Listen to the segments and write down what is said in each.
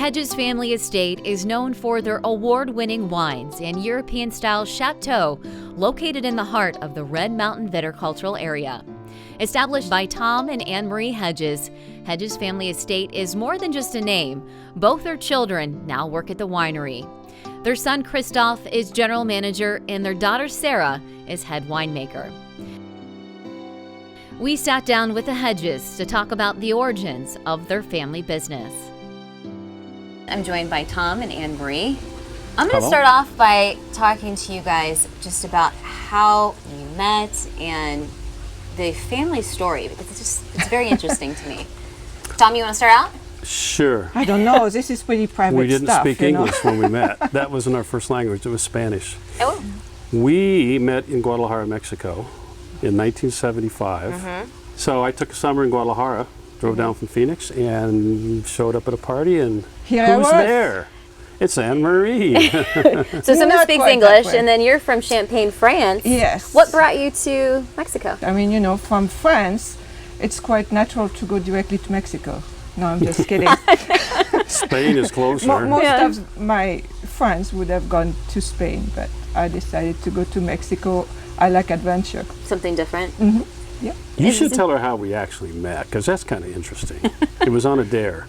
Hedges family estate is known for their award-winning wines and European-style chateau located in the heart of the Red Mountain viticultural area. Established by Tom and Anne Marie Hedges, Hedges family estate is more than just a name. Both their children now work at the winery. Their son Christoph is general manager and their daughter Sarah is head winemaker. We sat down with the Hedges to talk about the origins of their family business. I'm joined by Tom and Anne Marie. I'm going to start off by talking to you guys just about how you met and the family story, because it's very interesting to me. Tom, you want to start out? Sure. I don't know. This is pretty private stuff. We didn't speak English when we met. That wasn't our first language. It was Spanish. Oh. We met in Guadalajara, Mexico in 1975. Mm-hmm. So I took a summer in Guadalajara, drove down from Phoenix, and showed up at a party, and who's there? It's Anne Marie. So someone speaks English, and then you're from Champagne, France. Yes. What brought you to Mexico? I mean, you know, from France, it's quite natural to go directly to Mexico. No, I'm just kidding. Spain is closer. Most of my friends would have gone to Spain, but I decided to go to Mexico. I like adventure. Something different? Mm-hmm. Yeah. You should tell her how we actually met, because that's kind of interesting. It was on a dare.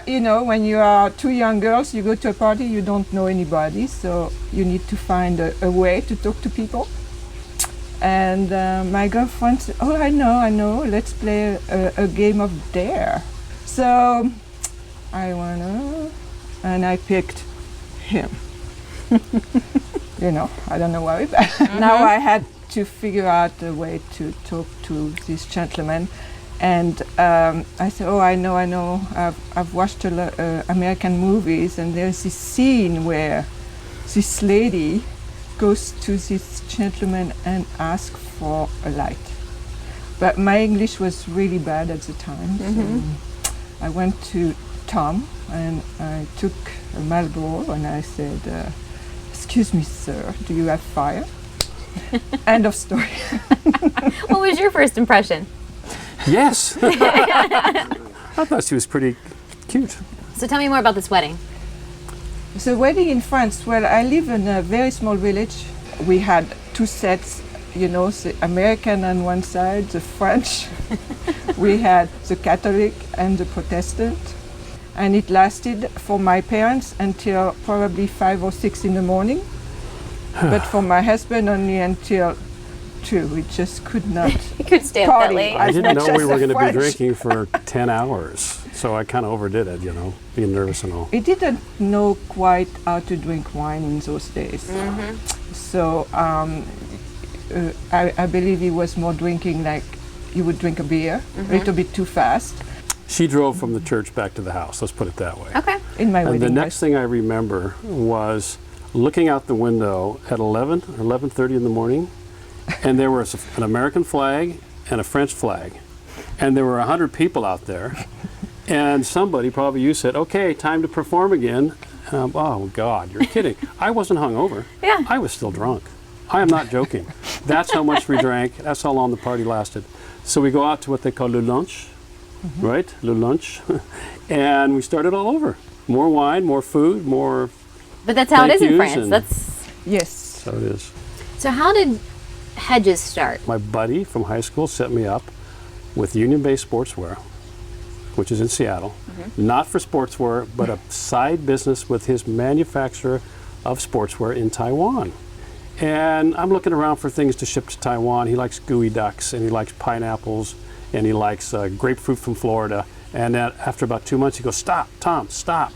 You know, when you are two young girls, you go to a party, you don't know anybody, so you need to find a way to talk to people. And my girlfriend said, oh, I know, let's play a game of dare. So I went, and I picked him. You know, I don't know why, but now I had to figure out a way to talk to this gentleman. And I said, oh, I know, I've watched American movies, and there's this scene where this lady goes to this gentleman and asks for a light. But my English was really bad at the time, so I went to Tom and I took a Marlboro and I said, excuse me, sir, do you have fire? End of story. What was your first impression? Yes. I thought she was pretty cute. So tell me more about this wedding. The wedding in France, well, I live in a very small village. We had two sets, you know, the American on one side, the French. We had the Catholic and the Protestant. And it lasted for my parents until probably 5 or 6 in the morning. But for my husband, only until 2. We just could not You could stay up that late. I didn't know we were going to be drinking for 10 hours. So I kind of overdid it, you know, being nervous and all. We didn't know quite how to drink wine in those days. So I believe he was more drinking like you would drink a beer, a little bit too fast. She drove from the church back to the house, let's put it that way. Okay. In my And wedding the next thing I remember was looking out the window at 11 or 11:30 in the morning, and there was an American flag and a French flag. And there were 100 people out there. And somebody, probably you, said, okay, time to perform again. Oh, God, you're kidding. I wasn't hungover. Yeah. I was still drunk. I am not joking. That's how much we drank. That's how long the party lasted. So we go out to what they call le lunch, right? Le lunch. And we started all over. More wine, more food, more But that's how it is in thank-yous France. and- That's Yes. So it is. So how did Hedges start? My buddy from high school set me up with Union-based sportswear, which is in Seattle. Not for sportswear, but a side business with his manufacturer of sportswear in Taiwan. And I'm looking around for things to ship to Taiwan. He likes gooey ducks, and he likes pineapples, and he likes grapefruit from Florida. And after about 2 months, he goes, stop, Tom, stop.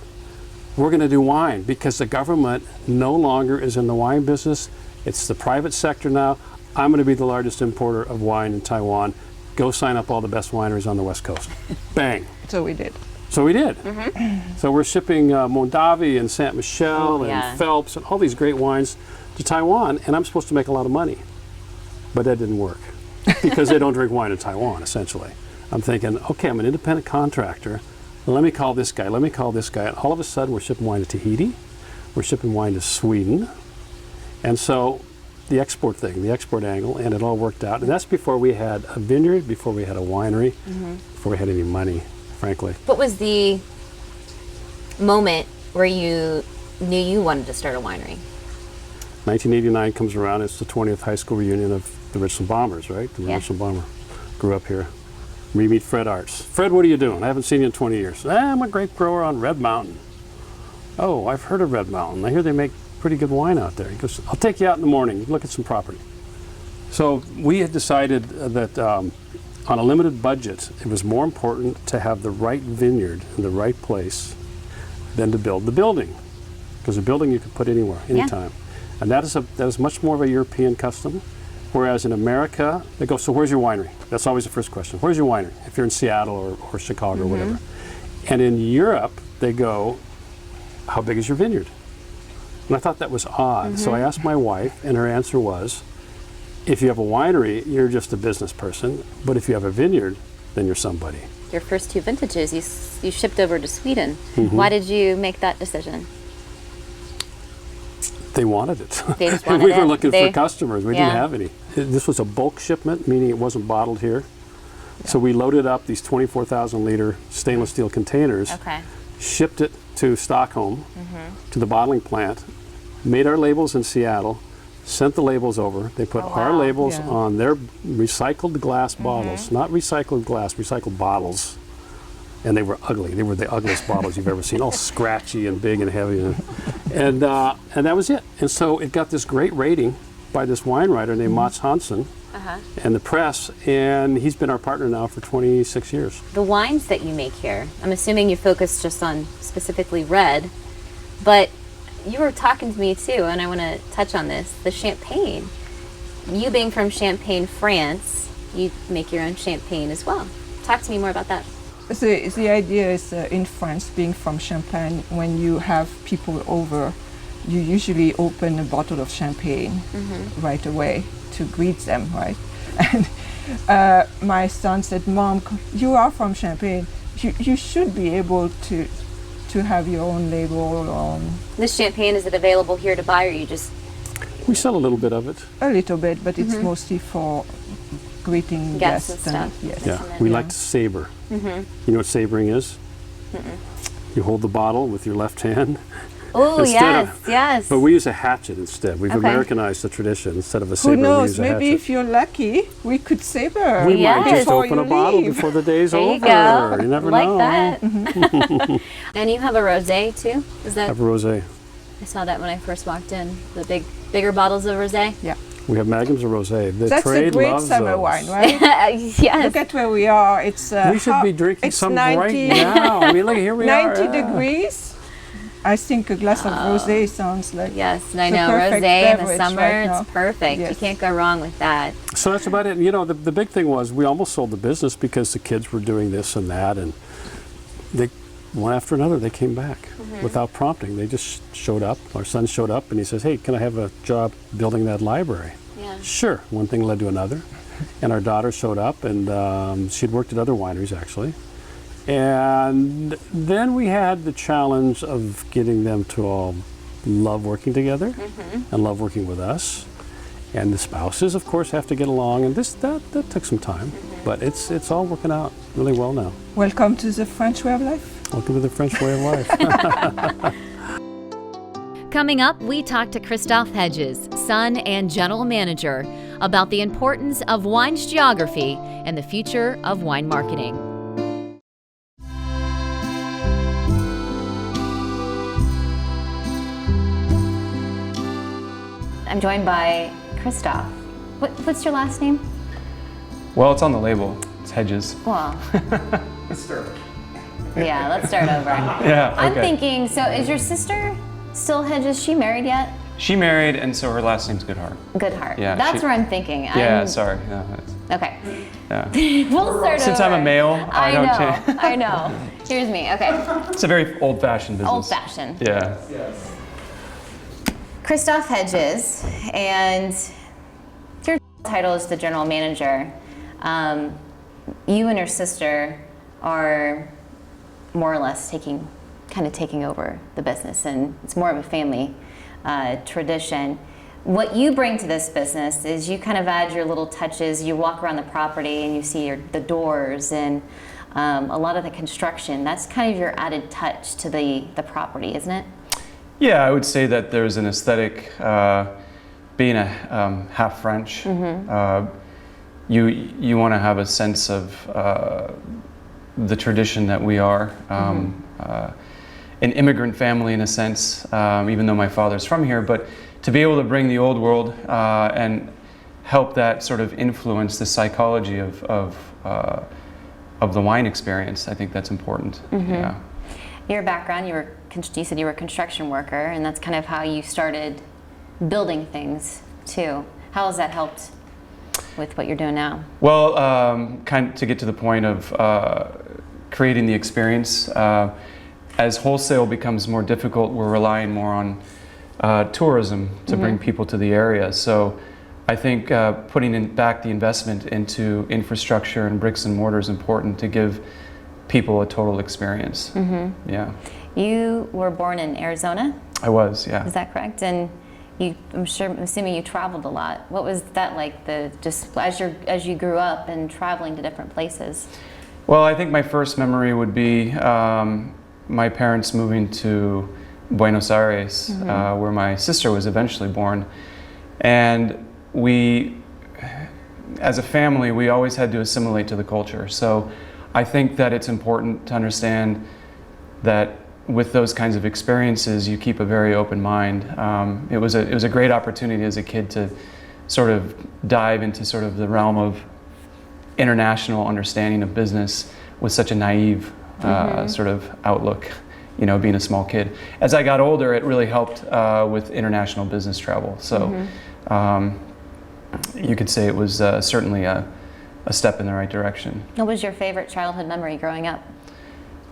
We're going to do wine because the government no longer is in the wine business. It's the private sector now. I'm going to be the largest importer of wine in Taiwan. Go sign up all the best wineries on the West Coast. Bang. So we did. So we did. So we're shipping Mondavi and Saint Michel yeah. and Phelps and all these great wines to Taiwan, and I'm supposed to make a lot of money. But that didn't work because they don't drink wine in Taiwan, essentially. I'm thinking, okay, I'm an independent contractor. Let me call this guy, let me call this guy. And all of a sudden, we're shipping wine to Tahiti. We're shipping wine to Sweden. And so the export thing, the export angle, and it all worked out. And that's before we had a vineyard, before we had a winery, before we had any money, frankly. What was the moment where you knew you wanted to start a winery? 1989 comes around. It's the 20th high school reunion of the Richland Bombers, right? The Richland Bomber grew up here. We meet Fred Arts. Fred, what are you doing? I haven't seen you in 20 years. I'm a grape grower on Red Mountain. Oh, I've heard of Red Mountain. I hear they make pretty good wine out there. He goes, I'll take you out in the morning, look at some property. So we had decided that on a limited budget, it was more important to have the right vineyard in the right place than to build the building. Because a building you can put anywhere, anytime. And that is much more of a European custom. Whereas in America, they go, so where's your winery? That's always the first question. Where's your winery? If you're in Seattle or Chicago or whatever. And in Europe, they go, how big is your vineyard? And I thought that was odd. So I asked my wife, and her answer was, if you have a winery, you're just a business person. But if you have a vineyard, then you're somebody. Your first 2 vintages, you shipped over to Sweden. Why did you make that decision? They wanted it. They just wanted we were it. looking for customers. We didn't Yeah. have any. This was a bulk shipment, meaning it wasn't bottled here. So we loaded up these 24,000 liter stainless steel containers, shipped it to Stockholm, to the bottling plant, made our labels in Seattle, sent the labels over. They put our labels on their recycled glass bottles, not recycled glass, recycled bottles. And they were ugly. They were the ugliest bottles you've ever seen, all scratchy and big and heavy. And that was it. And so it got this great rating by this wine writer named Mats Hansen and the press, and he's been our partner now for 26 years. The wines that you make here, I'm assuming you focus just on specifically red, but you were talking to me too, and I want to touch on this, the champagne. You being from Champagne, France, you make your own champagne as well. Talk to me more about that. The idea is in France, being from Champagne, when you have people over, you usually open a bottle of champagne right away to greet them, right? And my son said, Mom, you are from Champagne. You should be able to have your own label on. This champagne, is it available here to buy, or you just... We sell a little bit of it. A little bit, but it's mostly for greeting guests and stuff. yes. Yeah, we like to saber. You know what sabering is? You hold the bottle with your left hand. Oh, yes. But we use a hatchet instead. We've Americanized the tradition. Instead of a saber, Who we knows? use a Maybe hatchet. if you're lucky, we could saber. We might just before open you a bottle leave. before the day's There you over. go. You never like know. that. And you have a rosé too? Is that? Have a rosé. I saw that when I first walked in. The bigger bottles of rosé. Yeah. We have magnums of rosé. The That's a trade great loves summer those. wine, right? Yes. Look at where we are. It's We should be drinking it's some 90 right now. I mean, look, here we 90 are. Yeah. degrees. I think a glass of rosé sounds like Yes, and I the know perfect rosé in the beverage summer. right now. It's perfect. Yes. You can't go wrong with that. So that's about it. You know, the big thing was we almost sold the business because the kids were doing this and that, and they, one after another, they came back without prompting. They just showed up. Our son showed up, and he says, hey, can I have a job building that library? Yeah. Sure. One thing led to another. And our daughter showed up, and she'd worked at other wineries, actually. And then we had the challenge of getting them to all love working together and love working with us. And the spouses, of course, have to get along. And that took some time. But it's all working out really well now. Welcome to the French way of life. Welcome to the French way of life. Coming up, we talk to Christophe Hedges, son and general manager, about the importance of wine's geography and the future of wine marketing. I'm joined by Christophe. What's your last name? Well, it's on the label. It's Hedges. Well, Let's start. yeah, let's start over. Yeah, okay. I'm thinking, so is your sister still Hedges? Is she married yet? She married, and so her last name's Goodhart. Goodhart. Yeah, That's she- where I'm thinking. Yeah, sorry. Yeah, Okay. yeah. We'll start Since over. I'm a male, I don't know. change. I know. Here's me. Okay. It's a very old-fashioned business. Old-fashioned. Yeah. Christophe Hedges, and your title is the general manager. You and your sister are more or less taking over the business, and it's more of a family tradition. What you bring to this business is you kind of add your little touches. You walk around the property and you see the doors and a lot of the construction, that's kind of your added touch to the property, isn't it? Yeah, I would say that there's an aesthetic, being a half French, you want to have a sense of the tradition that we are. An immigrant family in a sense, even though my father's from here, but to be able to bring the old world and help that sort of influence the psychology of the wine experience, I think that's important. Yeah. Your background, you said you were a construction worker, and that's kind of how you started building things too. How has that helped with what you're doing now? Well, kind of to get to the point of creating the experience, as wholesale becomes more difficult, we're relying more on tourism to bring people to the area. So I think putting back the investment into infrastructure and bricks and mortar is important to give people a total experience. Yeah. You were born in Arizona? I was, yeah. Is that correct? And I'm assuming you traveled a lot. What was that like? Just as you grew up and traveling to different places? Well, I think my first memory would be my parents moving to Buenos Aires, where my sister was eventually born. And we, as a family, we always had to assimilate to the culture. So I think that it's important to understand that with those kinds of experiences, you keep a very open mind. It was a great opportunity as a kid to sort of dive into sort of the realm of international understanding of business with such a naive sort of outlook, you know, being a small kid. As I got older, it really helped with international business travel. So you could say it was certainly a step in the right direction. What was your favorite childhood memory growing up?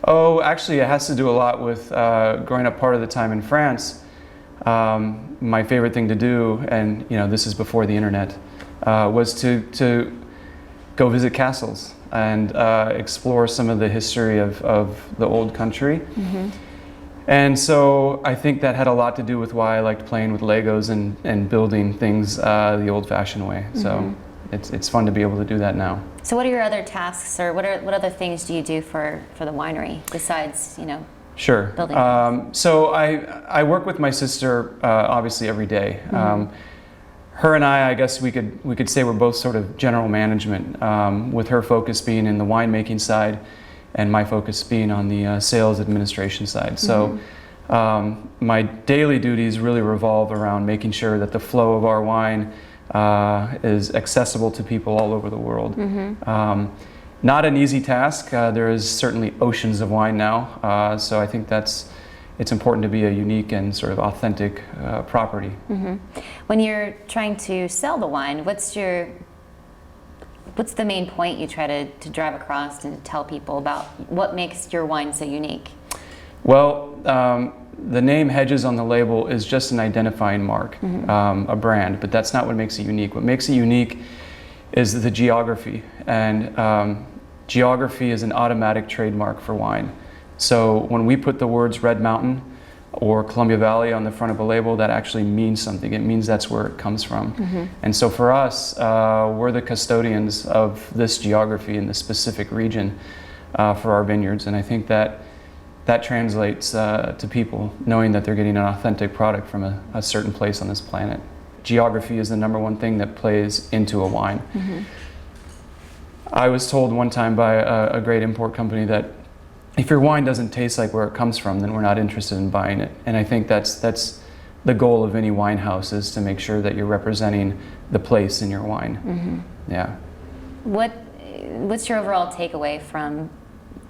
Oh, actually, it has to do a lot with growing up part of the time in France. My favorite thing to do, and you know, this is before the internet, was to go visit castles and explore some of the history of the old country. And so I think that had a lot to do with why I liked playing with Legos and building things the old-fashioned way. So it's fun to be able to do that now. So what are your other tasks, or what other things do you do for the winery besides, you know, Sure. building? So I work with my sister obviously every day. Her and I guess we could say we're both sort of general management, with her focus being in the winemaking side and my focus being on the sales administration side. So my daily duties really revolve around making sure that the flow of our wine is accessible to people all over the world. Not an easy task. There is certainly oceans of wine now, so I think it's important to be a unique and sort of authentic property. When you're trying to sell the wine, what's the main point you try to drive across and to tell people about what makes your wine so unique? Well, the name Hedges on the label is just an identifying mark, a brand, but that's not what makes it unique. What makes it unique is the geography, and geography is an automatic trademark for wine. So when we put the words Red Mountain or Columbia Valley on the front of a label, that actually means something. It means that's where it comes from. And so for us, we're the custodians of this geography in this specific region for our vineyards, and I think that translates to people knowing that they're getting an authentic product from a certain place on this planet. Geography is the #1 thing that plays into a wine. I was told one time by a great import company that if your wine doesn't taste like where it comes from, then we're not interested in buying it. And I think that's the goal of any wine house, is to make sure that you're representing the place in your wine. Yeah. What's your overall takeaway from,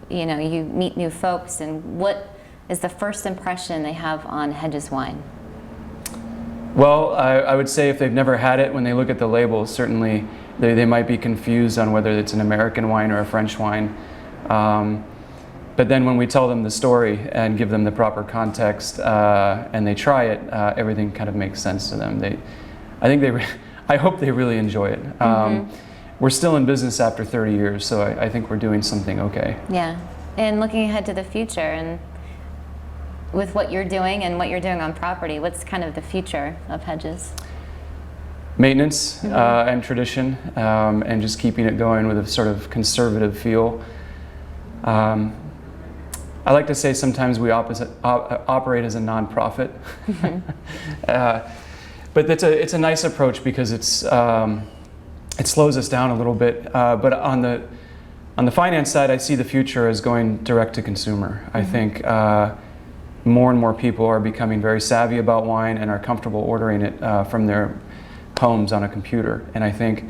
you know, you meet new folks, and what is the first impression they have on Hedges wine? Well, I would say if they've never had it, when they look at the label, certainly they might be confused on whether it's an American wine or a French wine. But then when we tell them the story and give them the proper context and they try it, everything kind of makes sense to them. I hope they really enjoy it. We're still in business after 30 years, so I think we're doing something okay. Yeah, and looking ahead to the future, and with what you're doing and what you're doing on property, what's kind of the future of Hedges? Maintenance and tradition, and just keeping it going with a sort of conservative feel. I like to say sometimes we operate as a nonprofit, but it's a nice approach because it slows us down a little bit. But on the finance side, I see the future as going direct to consumer. I think more and more people are becoming very savvy about wine and are comfortable ordering it from their homes on a computer. And I think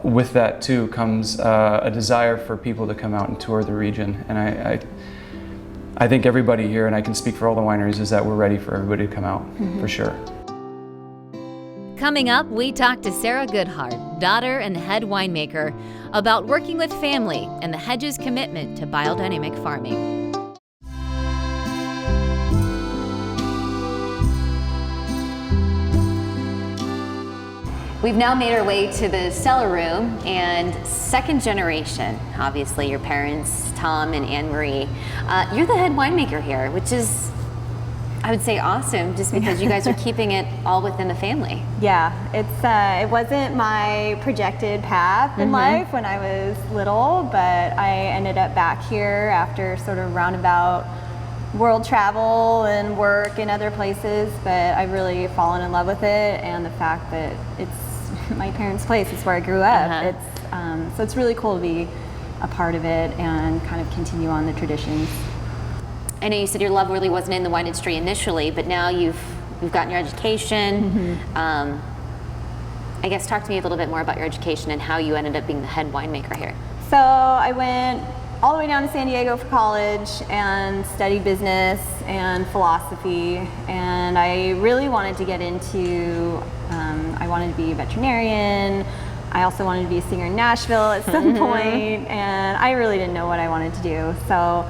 with that too comes a desire for people to come out and tour the region. And I think everybody here, and I can speak for all the wineries, is that we're ready for everybody to come out, for sure. Coming up, we talk to Sarah Goodhart, daughter and head winemaker, about working with family and the Hedges' commitment to biodynamic farming. We've now made our way to the cellar room, and second generation, obviously your parents, Tom and Anne-Marie. You're the head winemaker here, which is, I would say, awesome, just because you guys are keeping it all within the family. Yeah, it wasn't my projected path in life when I was little, but I ended up back here after sort of roundabout world travel and work in other places, but I've really fallen in love with it, and the fact that it's my parents' place, it's where I grew up. So it's really cool to be a part of it and kind of continue on the traditions. I know you said your love really wasn't in the wine industry initially, but now you've gotten your education. I guess talk to me a little bit more about your education and how you ended up being the head winemaker here. So I went all the way down to San Diego for college and studied business and philosophy, and I really wanted to get into, I wanted to be a veterinarian. I also wanted to be a singer in Nashville at some point, and I really didn't know what I wanted to do. So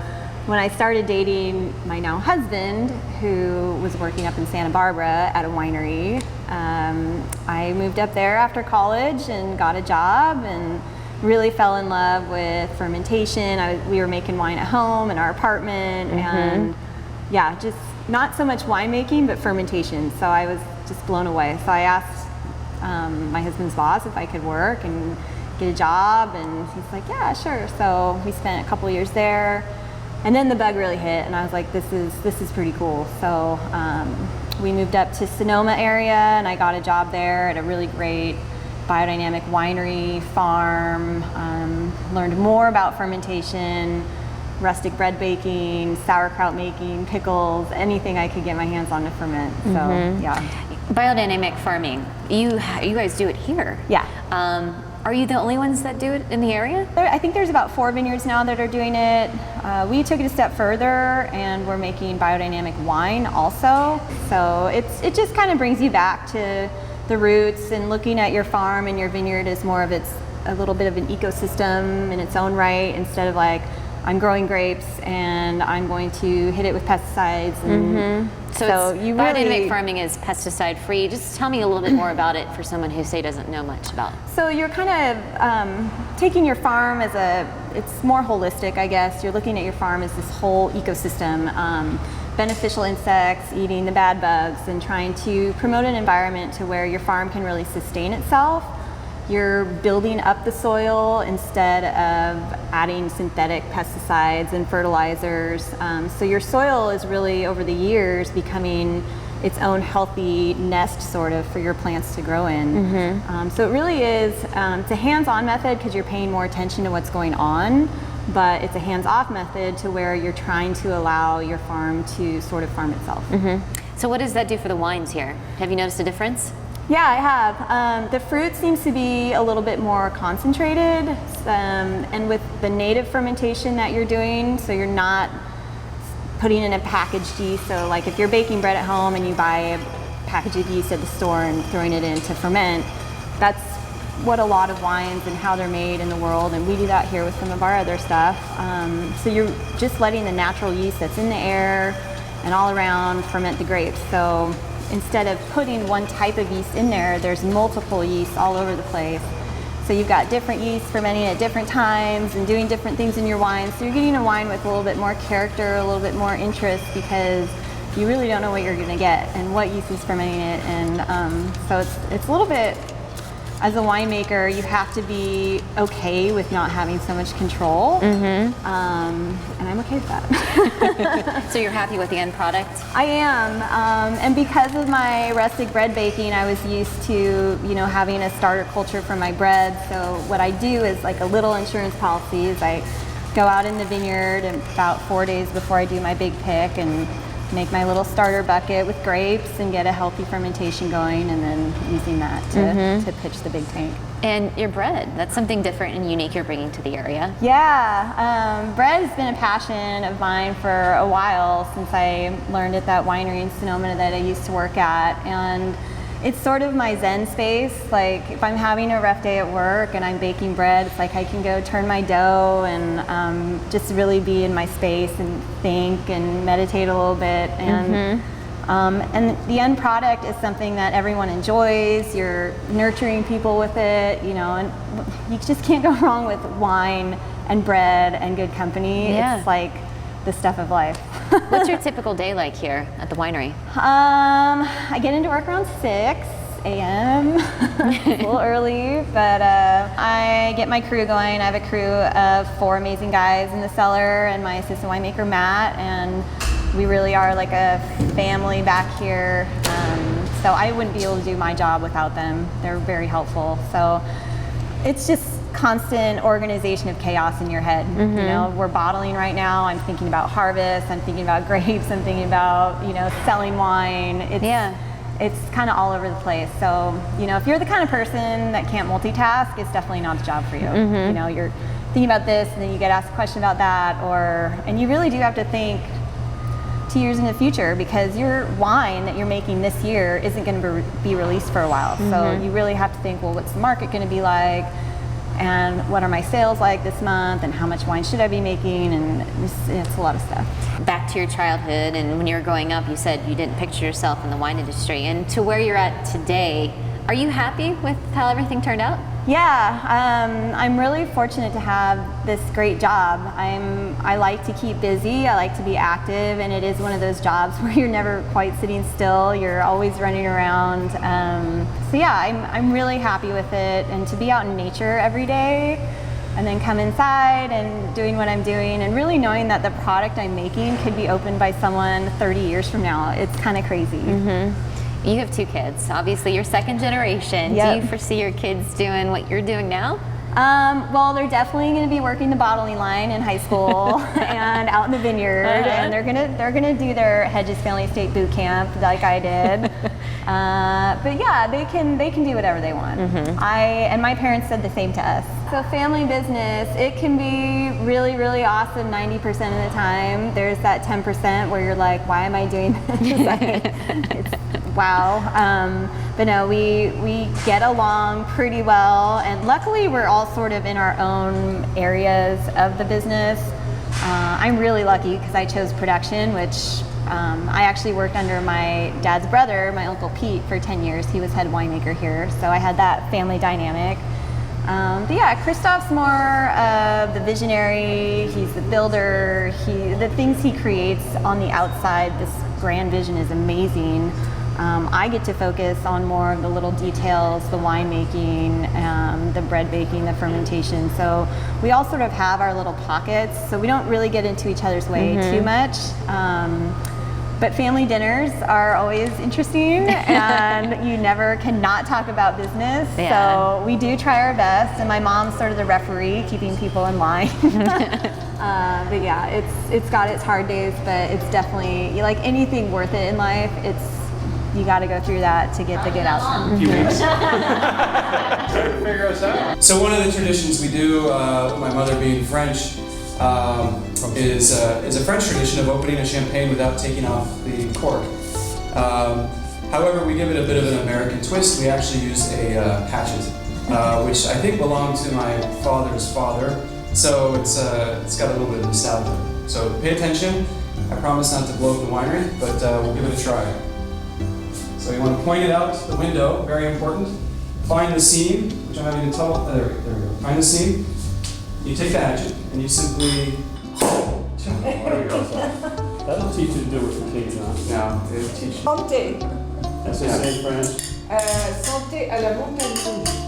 when I started dating my now husband, who was working up in Santa Barbara at a winery, I moved up there after college and got a job and really fell in love with fermentation. We were making wine at home in our apartment, and yeah, just not so much winemaking, but fermentation. So I was just blown away. So I asked my husband's boss if I could work and get a job, and he's like, yeah, sure. So we spent a couple of years there, and then the bug really hit, and I was like, this is pretty cool. So we moved up to Sonoma area, and I got a job there at a really great biodynamic winery farm. Learned more about fermentation, rustic bread baking, sauerkraut making, pickles, anything I could get my hands on to ferment. So yeah. Biodynamic farming, you guys do it here. Yeah. Are you the only ones that do it in the area? I think there's about 4 vineyards now that are doing it. We took it a step further, and we're making biodynamic wine also. So it just kind of brings you back to the roots, and looking at your farm and your vineyard as more of a little bit of an ecosystem in its own right, instead of like, I'm growing grapes and I'm going to hit it with pesticides. And so you biodynamic farming is pesticide free. Just tell me a little bit more about it for someone who say doesn't know much about it. So you're kind of taking your farm as it's more holistic, I guess. You're looking at your farm as this whole ecosystem, beneficial insects eating the bad bugs, and trying to promote an environment to where your farm can really sustain itself. You're building up the soil instead of adding synthetic pesticides and fertilizers. So your soil is really, over the years, becoming its own healthy nest, sort of, for your plants to grow in. So it really is, it's a hands-on method because you're paying more attention to what's going on, but it's a hands-off method to where you're trying to allow your farm to sort of farm itself. So what does that do for the wines here? Have you noticed a difference? Yeah, I have. The fruit seems to be a little bit more concentrated, and with the native fermentation that you're doing, so you're not putting in a packaged yeast. So like if you're baking bread at home and you buy a package of yeast at the store and throwing it in to ferment, that's what a lot of wines and how they're made in the world, and we do that here with some of our other stuff. So you're just letting the natural yeast that's in the air and all around ferment the grapes. So instead of putting one type of yeast in there, there's multiple yeasts all over the place. So you've got different yeasts fermenting at different times and doing different things in your wine. So you're getting a wine with a little bit more character, a little bit more interest, because you really don't know what you're going to get and what yeast is fermenting it. And so it's a little bit as a winemaker, you have to be okay with not having so much control. And I'm okay with that. So you're happy with the end product? I am, and because of my rustic bread baking, I was used to, having a starter culture for my bread. So what I do is like a little insurance policy is I go out in the vineyard and about 4 days before I do my big pick and make my little starter bucket with grapes and get a healthy fermentation going, and then using that to pitch the big tank. And your bread, that's something different and unique you're bringing to the area. Yeah, bread has been a passion of mine for a while, since I learned at that winery in Sonoma that I used to work at. And it's sort of my zen space. Like if I'm having a rough day at work and I'm baking bread, it's like I can go turn my dough and just really be in my space and think and meditate a little bit. And the end product is something that everyone enjoys. You're nurturing people with it, and you just can't go wrong with wine and bread and good company. Yeah. It's like the stuff of life. What's your typical day like here at the winery? I get into work around 6 a.m. It's a little early, but I get my crew going. I have a crew of 4 amazing guys in the cellar and my assistant winemaker, Matt, and we really are like a family back here. So I wouldn't be able to do my job without them. They're very helpful. So it's just constant organization of chaos in your head. We're bottling right now. I'm thinking about harvest. I'm thinking about grapes. I'm thinking about selling wine. It's kind of all over the place. So if you're the kind of person that can't multitask, it's definitely not the job for you. You're thinking about this, and then you get asked a question about that, and you really do have to think 2 years in the future, because your wine that you're making this year isn't going to be released for a while. So you really have to think, well, what's the market going to be like? And what are my sales like this month, and how much wine should I be making, and it's a lot of stuff. Back to your childhood, and when you were growing up, you said you didn't picture yourself in the wine industry, and to where you're at today, are you happy with how everything turned out? Yeah, I'm really fortunate to have this great job. I like to keep busy, I like to be active, and it is one of those jobs where you're never quite sitting still, you're always running around. So yeah, I'm really happy with it, and to be out in nature every day and then come inside and doing what I'm doing, and really knowing that the product I'm making could be opened by someone 30 years from now, it's kind of crazy. You have 2 kids. Obviously, you're second generation. Yep. Do you foresee your kids doing what you're doing now? Well, they're definitely going to be working the bottling line in high school and out in the vineyard, and they're gonna do their Hedges Family Estate boot camp like I did. But yeah, they can do whatever they want. And my parents said the same to us. So family business, it can be really, really awesome 90% of the time. There's that 10% where you're like, why am I doing this? Wow. But no, we get along pretty well, and luckily we're all sort of in our own areas of the business. I'm really lucky because I chose production, which I actually worked under my dad's brother, my Uncle Pete, for 10 years. He was head winemaker here, so I had that family dynamic. But yeah, Christoph's more of the visionary, he's the builder, the things he creates on the outside, this grand vision is amazing. I get to focus on more of the little details, the winemaking, the bread baking, the fermentation. So we all sort of have our little pockets, so we don't really get into each other's way too much. But family dinners are always interesting, and you never cannot talk about business. Yeah. So we do try our best, and my mom's sort of the referee, keeping people in line. But yeah, it's got its hard days, but it's definitely, like anything worth it in life, you got to go through that to get the good outcome. Figure us out. So one of the traditions we do, my mother being French, is a French tradition of opening a champagne without taking off the cork. However, we give it a bit of an American twist. We actually use a hatchet, which I think belonged to my father's father. So it's got a little bit of nostalgia. So pay attention. I promise not to blow up the winery, but we'll give it a try. So you want to point it out the window, very important. Find the seam, which I'm having to tell. There we go. Find the seam. You take the hatchet and you simply. There you go. That'll teach you to do it for kids, huh? No, it'll teach you. Santé. That's the same French. Santé à la montagne rouge.